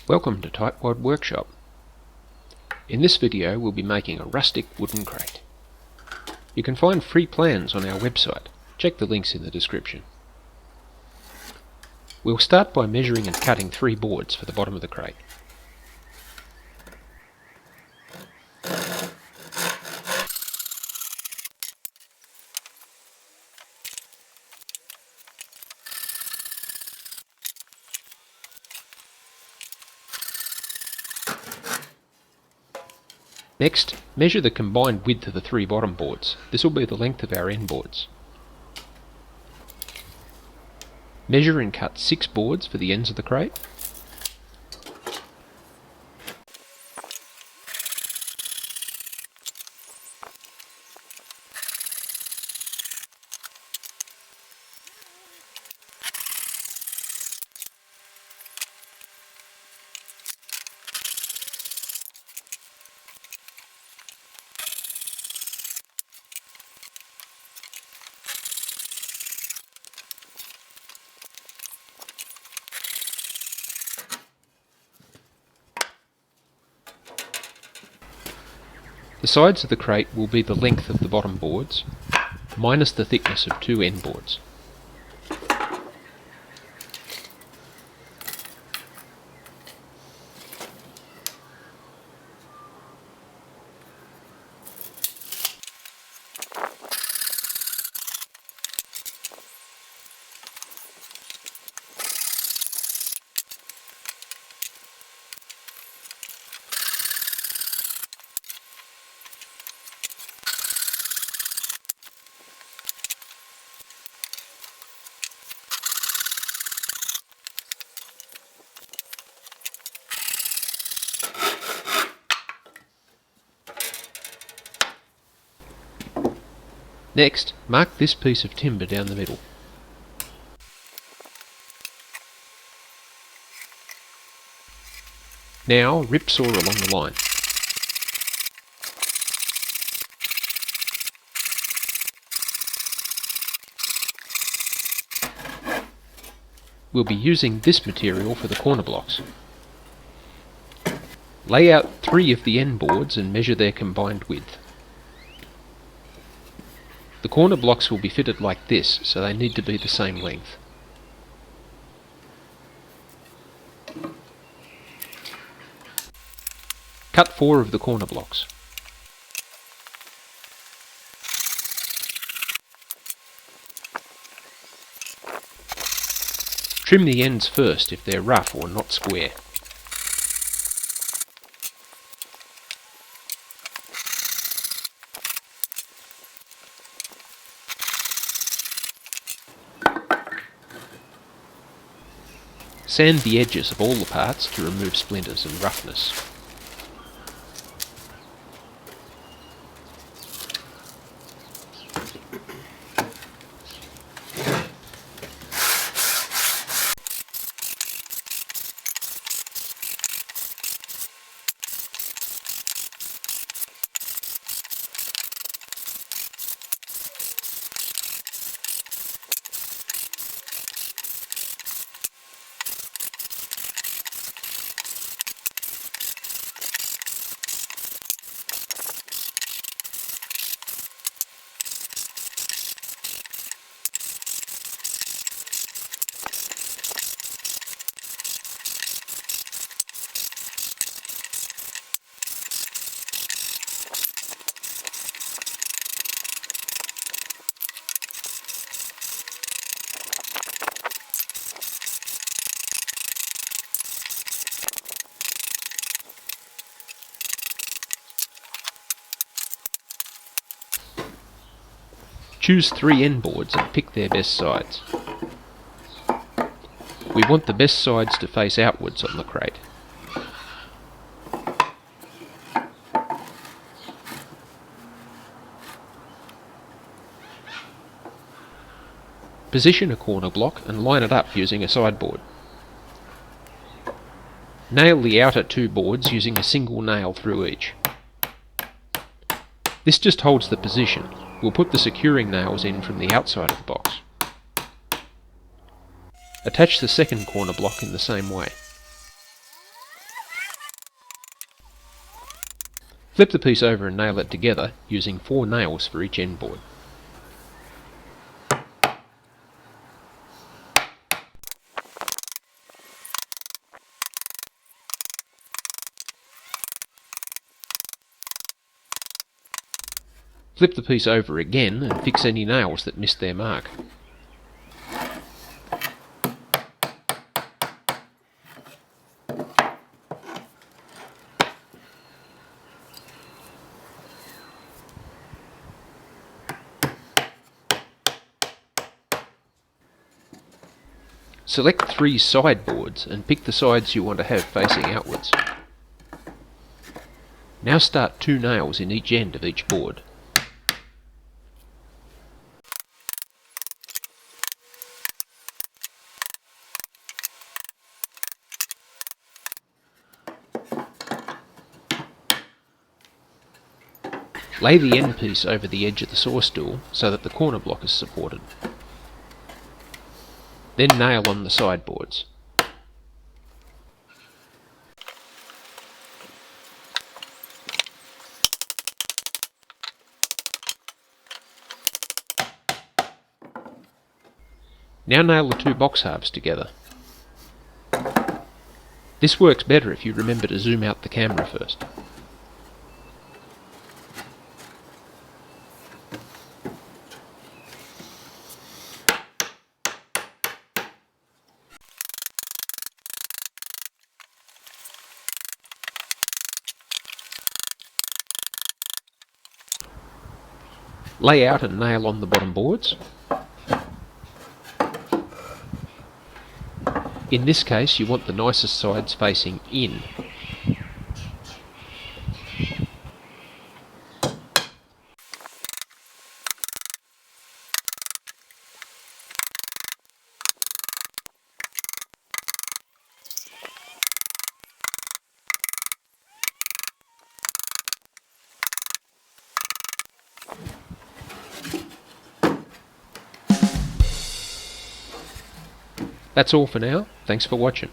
Welcome to Tightwad Workshop. In this video we'll be making a rustic wooden crate. You can find free plans on our website. Check the links in the description. We'll start by measuring and cutting 3 boards for the bottom of the crate. Next, measure the combined width of the 3 bottom boards. This will be the length of our end boards. Measure and cut 6 boards for the ends of the crate. The sides of the crate will be the length of the bottom boards, minus the thickness of 2 end boards. Next, mark this piece of timber down the middle. Now rip saw along the line. We'll be using this material for the corner blocks. Lay out 3 of the end boards and measure their combined width. The corner blocks will be fitted like this, so they need to be the same length. Cut 4 of the corner blocks. Trim the ends first if they're rough or not square. Sand the edges of all the parts to remove splinters and roughness. Choose 3 end boards and pick their best sides. We want the best sides to face outwards on the crate. Position a corner block and line it up using a sideboard. Nail the outer 2 boards using a single nail through each. This just holds the position. We'll put the securing nails in from the outside of the box. Attach the second corner block in the same way. Flip the piece over and nail it together using 4 nails for each end board. Flip the piece over again and fix any nails that missed their mark. Select 3 side boards and pick the sides you want to have facing outwards. Now start 2 nails in each end of each board. Lay the end piece over the edge of the saw stool so that the corner block is supported. Then nail on the side boards. Now nail the 2 box halves together. This works better if you remember to zoom out the camera first. Lay out and nail on the bottom boards. In this case, you want the nicest sides facing in. That's all for now. Thanks for watching.